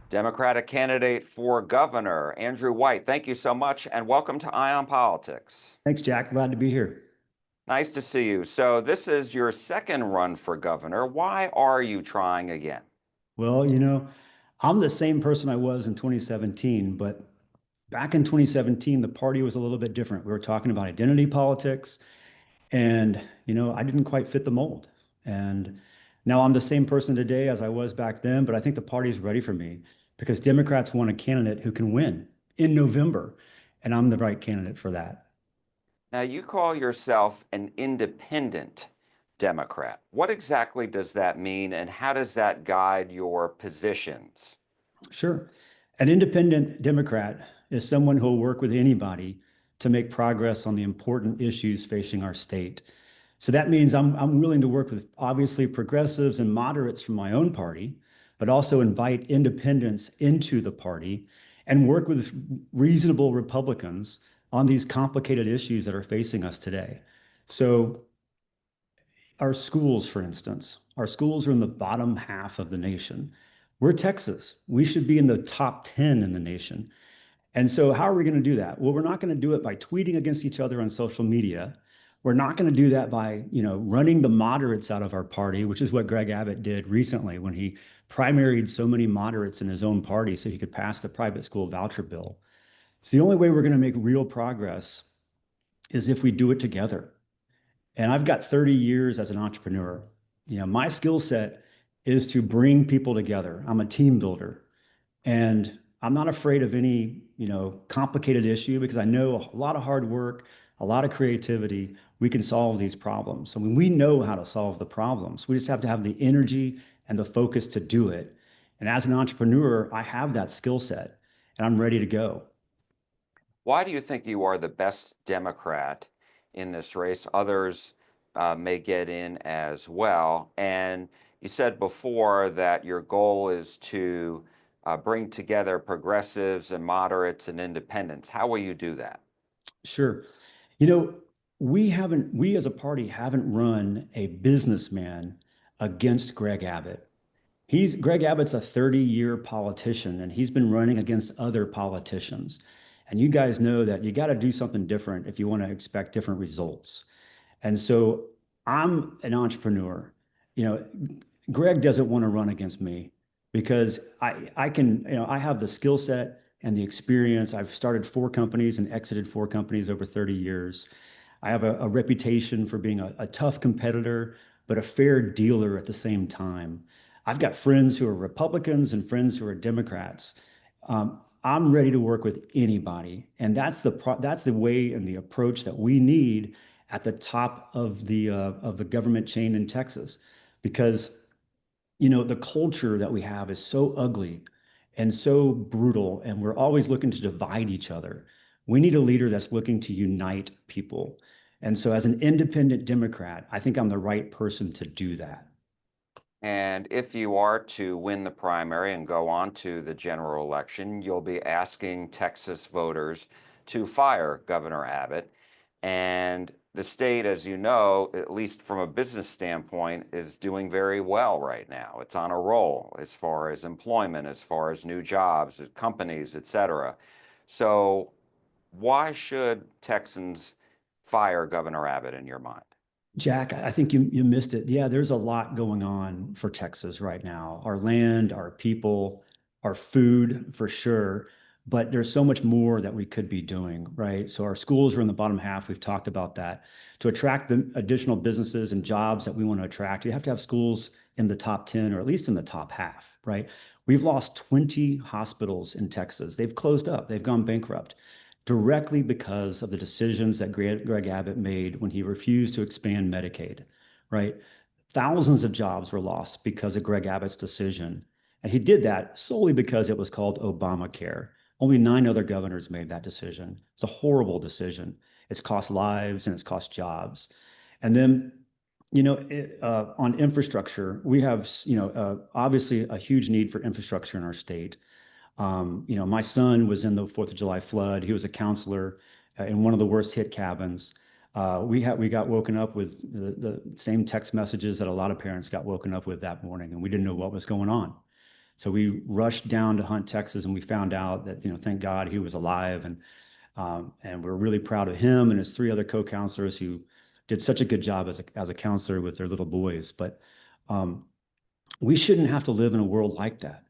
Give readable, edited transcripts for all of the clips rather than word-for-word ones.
Democratic candidate for governor, Andrew White. Thank you so much, and welcome to Ion Politics. Thanks, Jack. Glad to be here. Nice to see you. So, this is your second run for governor. Why are you trying again? Well, I'm the same person I was in 2017, but back in 2017, the party was a little bit different. We were talking about identity politics, and I didn't quite fit the mold. And now I'm the same person today as I was back then, but I think the party's ready for me because Democrats want a candidate who can win in November, and I'm the right candidate for that. Now, you call yourself an independent Democrat. What exactly does that mean, and how does that guide your positions? Sure. An independent Democrat is someone who will work with anybody to make progress on the important issues facing our state. So that means I'm willing to work with obviously progressives and moderates from my own party, but also invite independents into the party and work with reasonable Republicans on these complicated issues that are facing us today. So our schools, for instance, our schools are in the bottom half of the nation. We're Texas. We should be in the top 10 in the nation. And so, how are we going to do that? Well, we're not going to do it by tweeting against each other on social media. We're not going to do that by, running the moderates out of our party, which is what Greg Abbott did recently when he primaried so many moderates in his own party so he could pass the private school voucher bill. So, the only way we're going to make real progress is if we do it together. And I've got 30 years as an entrepreneur. My skill set is to bring people together. I'm a team builder. And I'm not afraid of any, complicated issue because I know a lot of hard work, a lot of creativity, we can solve these problems. I mean, we know how to solve the problems. We just have to have the energy and the focus to do it. And as an entrepreneur, I have that skill set and I'm ready to go. Why do you think you are the best Democrat in this race? Others may get in as well. And you said before that your goal is to bring together progressives and moderates and independents. How will you do that? Sure. We as a party haven't run a businessman against Greg Abbott. Greg Abbott's a 30-year politician and he's been running against other politicians. And you guys know that you got to do something different if you want to expect different results. And so I'm an entrepreneur. You know, Greg doesn't want to run against me because I can, I have the skill set and the experience. I've started four companies and exited four companies over 30 years. I have a reputation for being a tough competitor, but a fair dealer at the same time. I've got friends who are Republicans and friends who are Democrats. I'm ready to work with anybody, and that's the way and the approach that we need at the top of the government chain in Texas, because the culture that we have is so ugly and so brutal, and we're always looking to divide each other. We need a leader that's looking to unite people. And so, as an independent Democrat, I think I'm the right person to do that. And if you are to win the primary and go on to the general election, you'll be asking Texas voters to fire Governor Abbott. And the state, as you know, at least from a business standpoint, is doing very well right now. It's on a roll as far as employment, as far as new jobs, companies, et cetera. So why should Texans fire Governor Abbott in your mind? Jack, I think you missed it. Yeah, there's a lot going on for Texas right now. Our land, our people, our food for sure, but there's so much more that we could be doing, right? So our schools are in the bottom half. We've talked about that. To attract the additional businesses and jobs that we want to attract, you have to have schools in the top 10 or at least in the top half, right? We've lost 20 hospitals in Texas. They've closed up. They've gone bankrupt directly because of the decisions that Greg Abbott made when he refused to expand Medicaid, right? Thousands of jobs were lost because of Greg Abbott's decision. And he did that solely because it was called Obamacare. Only nine other governors made that decision. It's a horrible decision. It's cost lives and it's cost jobs. And then, on infrastructure, we have, obviously a huge need for infrastructure in our state. My son was in the Fourth of July flood. He was a counselor in one of the worst hit cabins. We got woken up with the same text messages that a lot of parents got woken up with that morning, and we didn't know what was going on. So we rushed down to Hunt, Texas, and we found out that, thank God he was alive. And we're really proud of him and his three other co-counselors who did such a good job as a counselor with their little boys. But um, we shouldn't have to live in a world like that.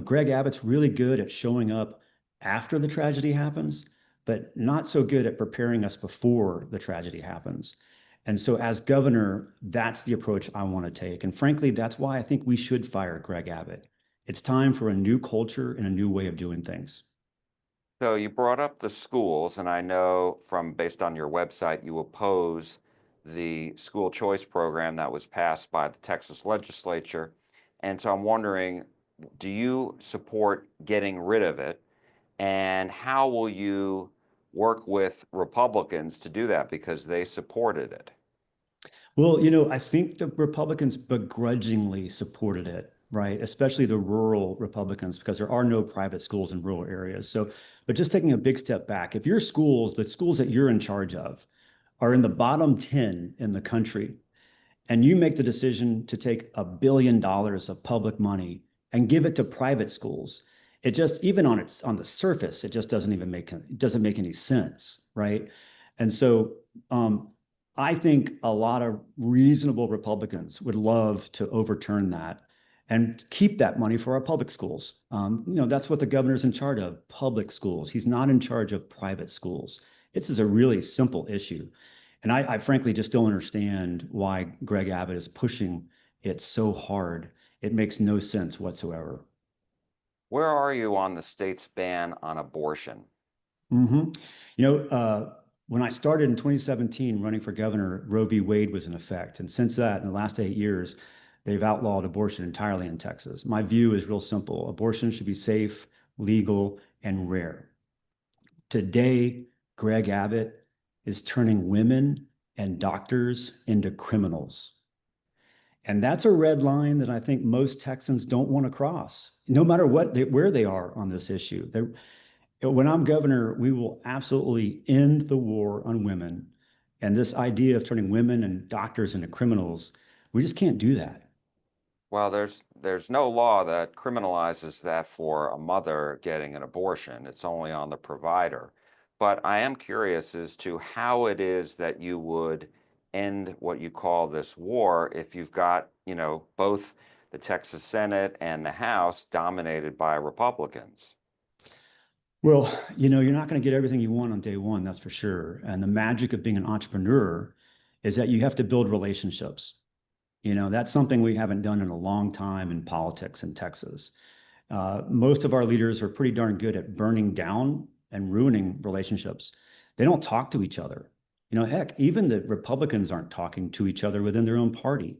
Greg Abbott's really good at showing up after the tragedy happens, but not so good at preparing us before the tragedy happens. And so, as governor, that's the approach I want to take. And frankly, that's why I think we should fire Greg Abbott. It's time for a new culture and a new way of doing things. So you brought up the schools, and I know from based on your website, you oppose the school choice program that was passed by the Texas legislature. And so I'm wondering, do you support getting rid of it? And how will you work with Republicans to do that because they supported it? Well, I think the Republicans begrudgingly supported it, right? Especially the rural Republicans, because there are no private schools in rural areas. So, but just taking a big step back, if your schools, the schools that you're in charge of, are in the bottom 10 in the country, and you make the decision to take $1 billion of public money and give it to private schools, it just even on the surface, it just doesn't make any sense, right? And so I think a lot of reasonable Republicans would love to overturn that and keep that money for our public schools. That's what the governor's in charge of, public schools. He's not in charge of private schools. This is a really simple issue. And I frankly just don't understand why Greg Abbott is pushing it so hard. It makes no sense whatsoever. Where are you on the state's ban on abortion? hmm You know, when I started in 2017 running for governor, Roe v. Wade was in effect. And since that, in the last 8 years, they've outlawed abortion entirely in Texas. My view is real simple. Abortion should be safe, legal, and rare. Today, Greg Abbott is turning women and doctors into criminals. And that's a red line that I think most Texans don't want to cross, no matter where they are on this issue. When I'm governor, we will absolutely end the war on women. And this idea of turning women and doctors into criminals, we just can't do that. Well, there's no law that criminalizes that for a mother getting an abortion. It's only on the provider. But I am curious as to how it is that you would end what you call this war if you've got, both the Texas Senate and the House dominated by Republicans. Well, you're not going to get everything you want on day one, that's for sure. And the magic of being an entrepreneur is that you have to build relationships. That's something we haven't done in a long time in politics in Texas. Most of our leaders are pretty darn good at burning down and ruining relationships. They don't talk to each other. Heck, even the Republicans aren't talking to each other within their own party.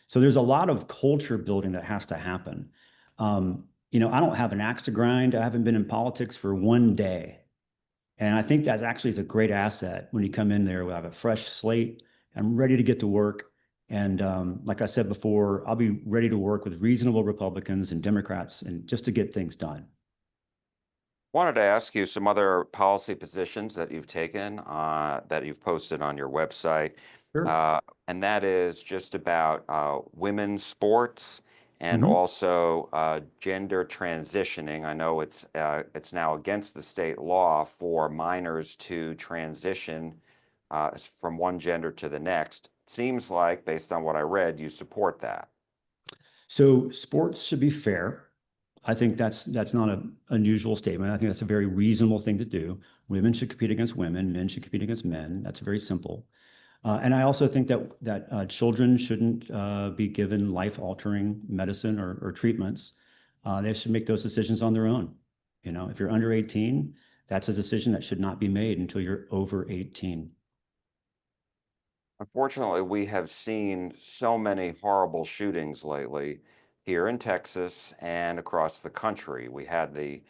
So there's a lot of culture building that has to happen. I don't have an axe to grind. I haven't been in politics for one day. And I think that's actually is a great asset when you come in there. We have a fresh slate. I'm ready to get to work. And like I said before, I'll be ready to work with reasonable Republicans and Democrats and just to get things done. Wanted to ask you some other policy positions that you've taken that you've posted on your website, Sure. uh, and that is just about women's sports and hmm also gender transitioning. I know it's now against the state law for minors to transition from one gender to the next. Seems like, based on what I read, you support that. So sports should be fair. I think that's not an unusual statement. I think that's a very reasonable thing to do. Women should compete against women, men should compete against men. That's very simple. And I also think that children shouldn't be given life-altering medicine or treatments. They should make those decisions on their own. If you're under 18, that's a decision that should not be made until you're over 18. Unfortunately, we have seen so many horrible shootings lately here in Texas and across the country. We had the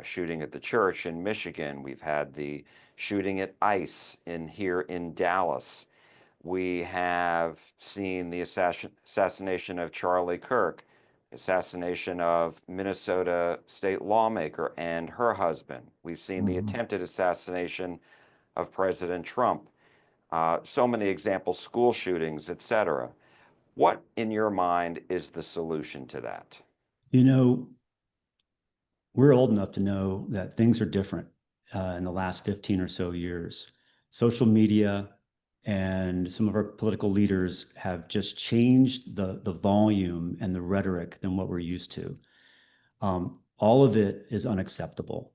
shooting at the church in Michigan. We've had the shooting at ICE in here in Dallas. We have seen the assassination of Charlie Kirk, assassination of Minnesota state lawmaker and her husband. We've seen the Mhm. attempted assassination of President Trump. So many examples, school shootings, etc. What, in your mind, is the solution to that? we're old enough to know that things are different in the last 15 or so years. Social media and some of our political leaders have just changed the volume and the rhetoric than what we're used to. All of it is unacceptable.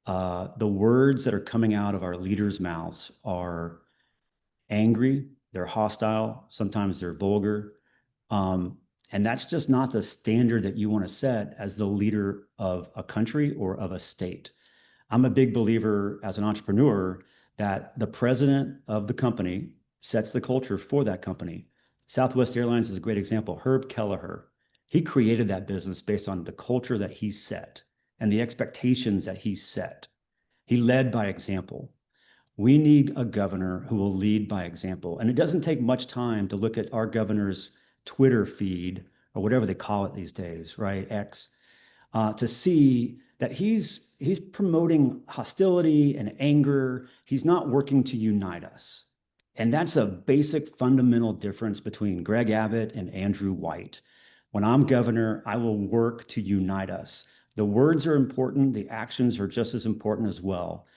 The words that are coming out of our leaders' mouths are angry, they're hostile, sometimes they're vulgar. Um, and that's just not the standard that you want to set as the leader of a country or of a state. I'm a big believer as an entrepreneur that the president of the company sets the culture for that company. Southwest Airlines is a great example. Herb Kelleher, he created that business based on the culture that he set and the expectations that he set. He led by example. We need a governor who will lead by example. And it doesn't take much time to look at our governor's Twitter feed or whatever they call it these days, right? X, to see that he's promoting hostility and anger. He's not working to unite us. And that's a basic fundamental difference between Greg Abbott and Andrew White. When I'm governor, I will work to unite us. The words are important, the actions are just as important as well.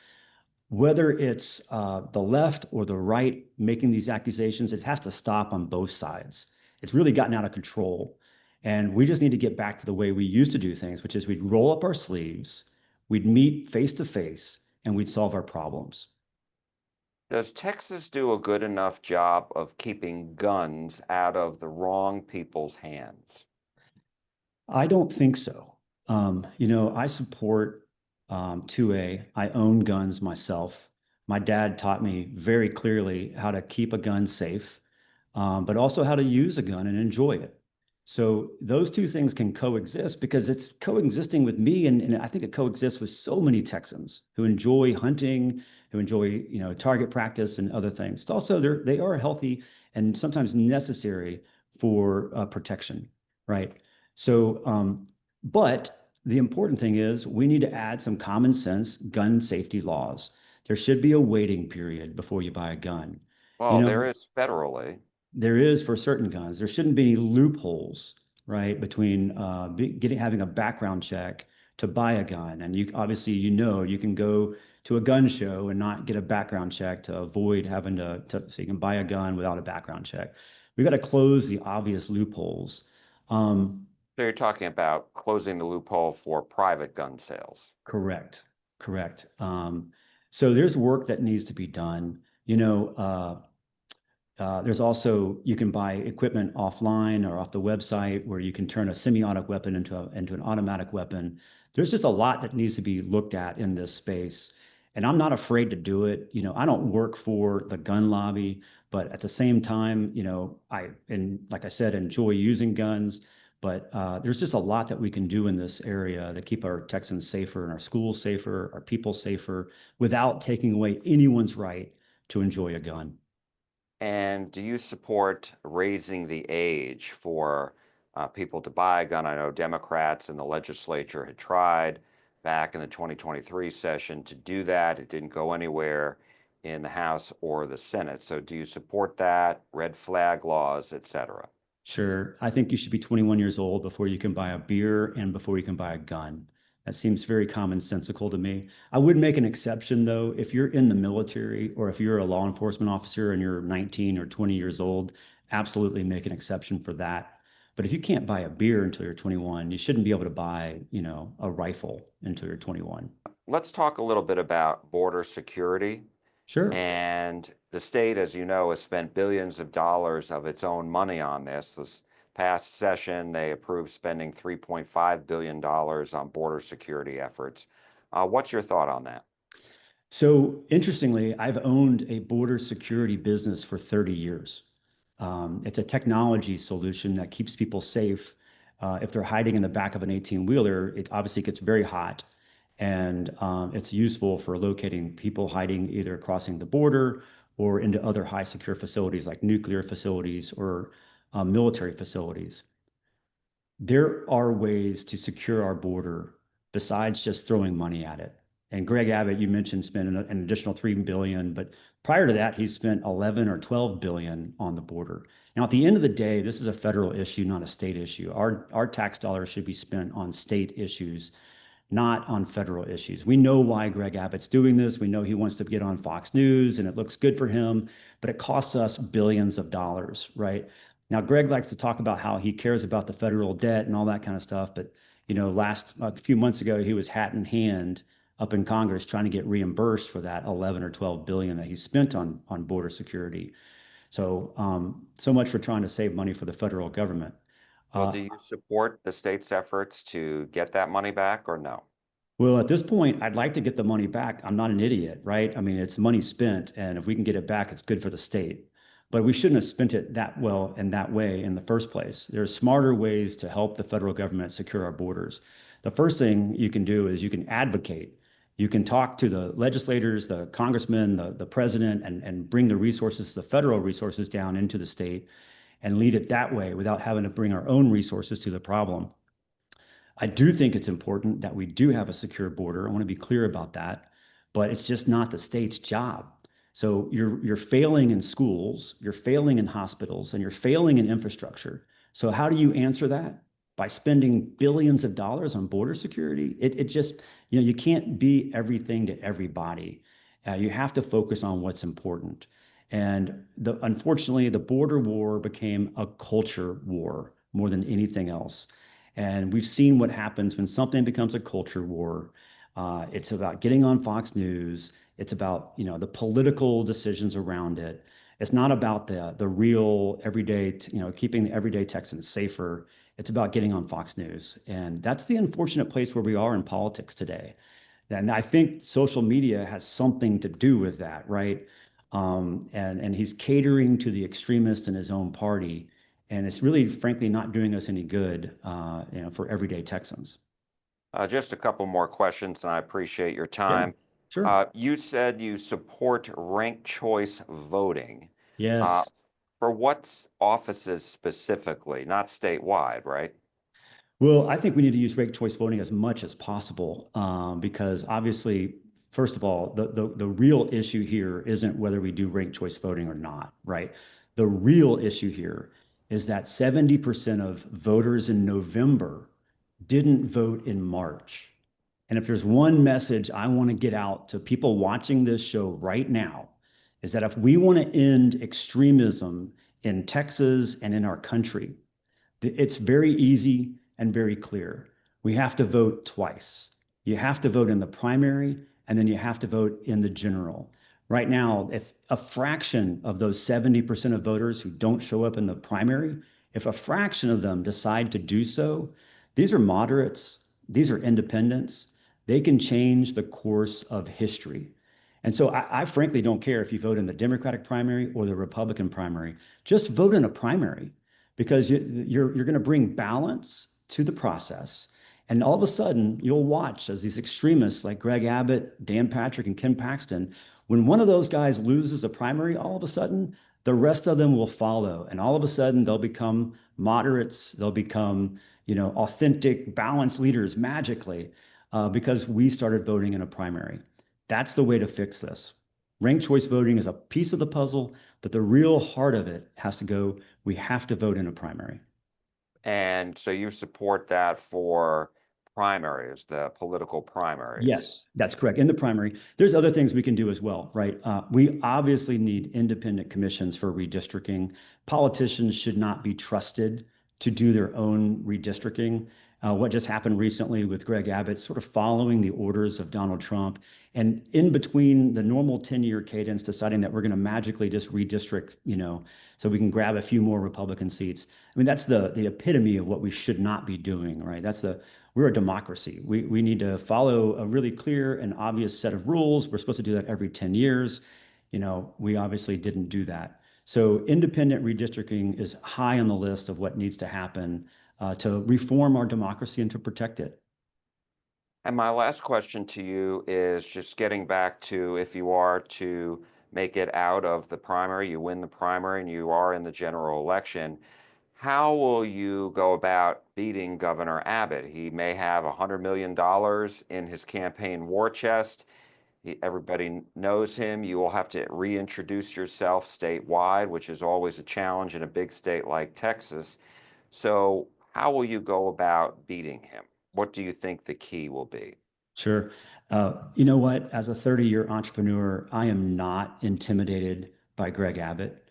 Whether it's the left or the right making these accusations, it has to stop on both sides. It's really gotten out of control. And we just need to get back to the way we used to do things, which is we'd roll up our sleeves, we'd meet face to face, and we'd solve our problems. Does Texas do a good enough job of keeping guns out of the wrong people's hands? I don't think so. I support 2A. I own guns myself. My dad taught me very clearly how to keep a gun safe, but also how to use a gun and enjoy it. So those two things can coexist because it's coexisting with me, and I think it coexists with so many Texans who enjoy hunting, who enjoy target practice and other things. It's also they are healthy and sometimes necessary for protection, right? So, but the important thing is we need to add some common sense gun safety laws. There should be a waiting period before you buy a gun. You Well, there know, is federally. there is for certain guns. There shouldn't be any loopholes, right, between having a background check to buy a gun. And you obviously, you can go to a gun show and not get a background check to avoid having so you can buy a gun without a background check. We got to close the obvious loopholes. Um, So you're talking about closing the loophole for private gun sales. Correct. Correct. So there's work that needs to be done. There's also you can buy equipment offline or off the website where you can turn a semi-automatic weapon into an automatic weapon. There's just a lot that needs to be looked at in this space, and I'm not afraid to do it. I don't work for the gun lobby, but at the same time, like I said, enjoy using guns. But there's just a lot that we can do in this area to keep our Texans safer and our schools safer, our people safer, without taking away anyone's right to enjoy a gun. And do you support raising the age for people to buy a gun? I know Democrats in the legislature had tried back in the 2023 session to do that. It didn't go anywhere in the House or the Senate. So do you support that, red flag laws, et cetera? Sure. I think you should be 21 years old before you can buy a beer and before you can buy a gun. That seems very commonsensical to me. I would make an exception, though, if you're in the military or if you're a law enforcement officer and you're 19 or 20 years old, absolutely make an exception for that. But if you can't buy a beer until you're 21, you shouldn't be able to buy, a rifle until you're 21. Let's talk a little bit about border security. Sure. And the state, as you know, has spent billions of dollars of its own money on this. This past session, they approved spending $3.5 billion on border security efforts. What's your thought on that? So interestingly, I've owned a border security business for 30 years. It's a technology solution that keeps people safe. If they're hiding in the back of an 18-wheeler, it obviously gets very hot. And it's useful for locating people hiding either crossing the border or into other high secure facilities like nuclear facilities or military facilities. There are ways to secure our border besides just throwing money at it. And Greg Abbott, you mentioned spending an additional 3 billion, but prior to that, he spent 11 or 12 billion on the border. Now, at the end of the day, this is a federal issue, not a state issue. Our tax dollars should be spent on state issues, not on federal issues. We know why Greg Abbott's doing this. We know he wants to get on Fox News and it looks good for him, but it costs us billions of dollars, right? Now, Greg likes to talk about how he cares about the federal debt and all that kind of stuff, but last a few months ago, he was hat in hand up in Congress trying to get reimbursed for that 11 or 12 billion that he spent on border security. So much for trying to save money for the federal government. Well, Uh, do you support the state's efforts to get that money back or no? Well, at this point, I'd like to get the money back. I'm not an idiot, right? I mean, it's money spent, and if we can get it back, it's good for the state. But we shouldn't have spent it that well and that way in the first place. There's smarter ways to help the federal government secure our borders. The first thing you can do is you can advocate. You can talk to the legislators, the congressmen, the president, and bring the resources, the federal resources down into the state and lead it that way without having to bring our own resources to the problem. I do think it's important that we do have a secure border. I want to be clear about that, but it's just not the state's job. So you're failing in schools, you're failing in hospitals, and you're failing in infrastructure. So how do you answer that? By spending billions of dollars on border security? It just, you can't be everything to everybody. You have to focus on what's important. And unfortunately, the border war became a culture war more than anything else. And we've seen what happens when something becomes a culture war. It's about getting on Fox News. It's about, the political decisions around it. It's not about the real everyday, keeping the everyday Texans safer. It's about getting on Fox News. And that's the unfortunate place where we are in politics today. And I think social media has something to do with that, right? And he's catering to the extremists in his own party, and it's really, frankly, not doing us any good, for everyday Texans. Just a couple more questions, and I appreciate your Yeah, time. sure. You said you support ranked choice voting. Uh, Yes. for what offices specifically, not statewide, right? Well, I think we need to use ranked choice voting as much as possible, because obviously, first of all, the real issue here isn't whether we do ranked choice voting or not, right? The real issue here is that 70% of voters in November didn't vote in March. And if there's one message I want to get out to people watching this show right now, is that if we want to end extremism in Texas and in our country, it's very easy and very clear. We have to vote twice. You have to vote in the primary, and then you have to vote in the general. Right now, if a fraction of those 70% of voters who don't show up in the primary, if a fraction of them decide to do so, these are moderates, these are independents. They can change the course of history. And so I frankly don't care if you vote in the Democratic primary or the Republican primary. Just vote in a primary because you're going to bring balance to the process. And all of a sudden, you'll watch as these extremists like Greg Abbott, Dan Patrick, and Ken Paxton, when one of those guys loses a primary, all of a sudden, the rest of them will follow. And all of a sudden, they'll become moderates. They'll become, authentic, balanced leaders magically, because we started voting in a primary. That's the way to fix this. Ranked choice voting is a piece of the puzzle, but the real heart of it has to go, we have to vote in a primary. And so you support that for primaries, the political primaries. Yes, that's correct. In the primary, there's other things we can do as well, right? We obviously need independent commissions for redistricting. Politicians should not be trusted to do their own redistricting. What just happened recently with Greg Abbott, sort of following the orders of Donald Trump, and in between the normal 10-year cadence, deciding that we're going to magically just redistrict, so we can grab a few more Republican seats. I mean, that's the epitome of what we should not be doing, right? We're a democracy. We need to follow a really clear and obvious set of rules. We're supposed to do that every 10 years. We obviously didn't do that. So independent redistricting is high on the list of what needs to happen, to reform our democracy and to protect it. And my last question to you is just getting back to if you are to make it out of the primary, you win the primary and you are in the general election, how will you go about beating Governor Abbott? He may have $100 million in his campaign war chest. Everybody knows him. You will have to reintroduce yourself statewide, which is always a challenge in a big state like Texas. So, how will you go about beating him? what do you think the key will be? Sure. You know what? As a 30-year entrepreneur, I am not intimidated by Greg Abbott.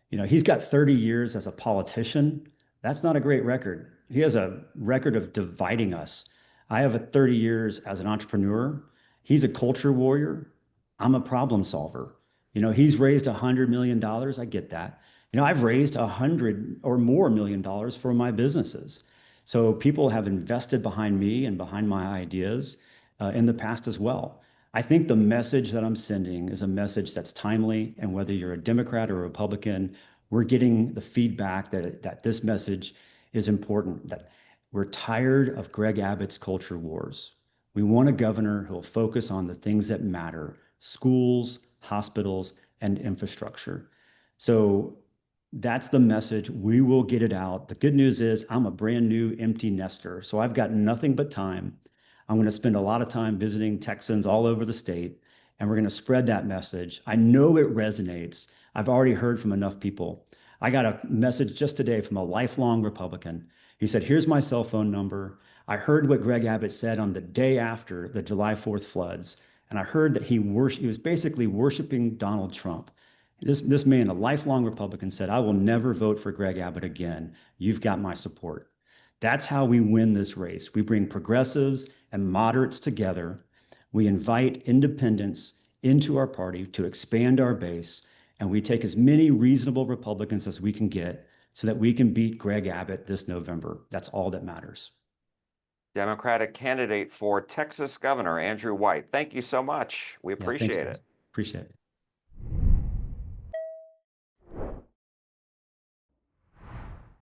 He's got 30 years as a politician. That's not a great record. He has a record of dividing us. I have a 30 years as an entrepreneur. He's a culture warrior. I'm a problem solver. He's raised $100 million. I get that. I've raised 100 or more million for my businesses. So people have invested behind me and behind my ideas in the past as well. I think the message that I'm sending is a message that's timely, and whether you're a Democrat or a Republican, we're getting the feedback that this message is important, that we're tired of Greg Abbott's culture wars. We want a governor who will focus on the things that matter: schools, hospitals, and infrastructure. So that's the message. We will get it out. The good news is I'm a brand new empty nester, so I've got nothing but time. I'm going to spend a lot of time visiting Texans all over the state, and we're going to spread that message. I know it resonates. I've already heard from enough people. I got a message just today from a lifelong Republican. He said, "Here's my cell phone number. I heard what Greg Abbott said on the day after the July 4th floods, and I heard that he was basically worshiping Donald Trump." This man, a lifelong Republican, said, "I will never vote for Greg Abbott again. You've got my support." That's how we win this race. We bring progressives and moderates together. We invite independents into our party to expand our base, and we take as many reasonable Republicans as we can get so that we can beat Greg Abbott this November. That's all that matters. Democratic candidate for Texas Governor Andrew White, thank you so much. We Yeah, thanks, appreciate guys. it. Appreciate it.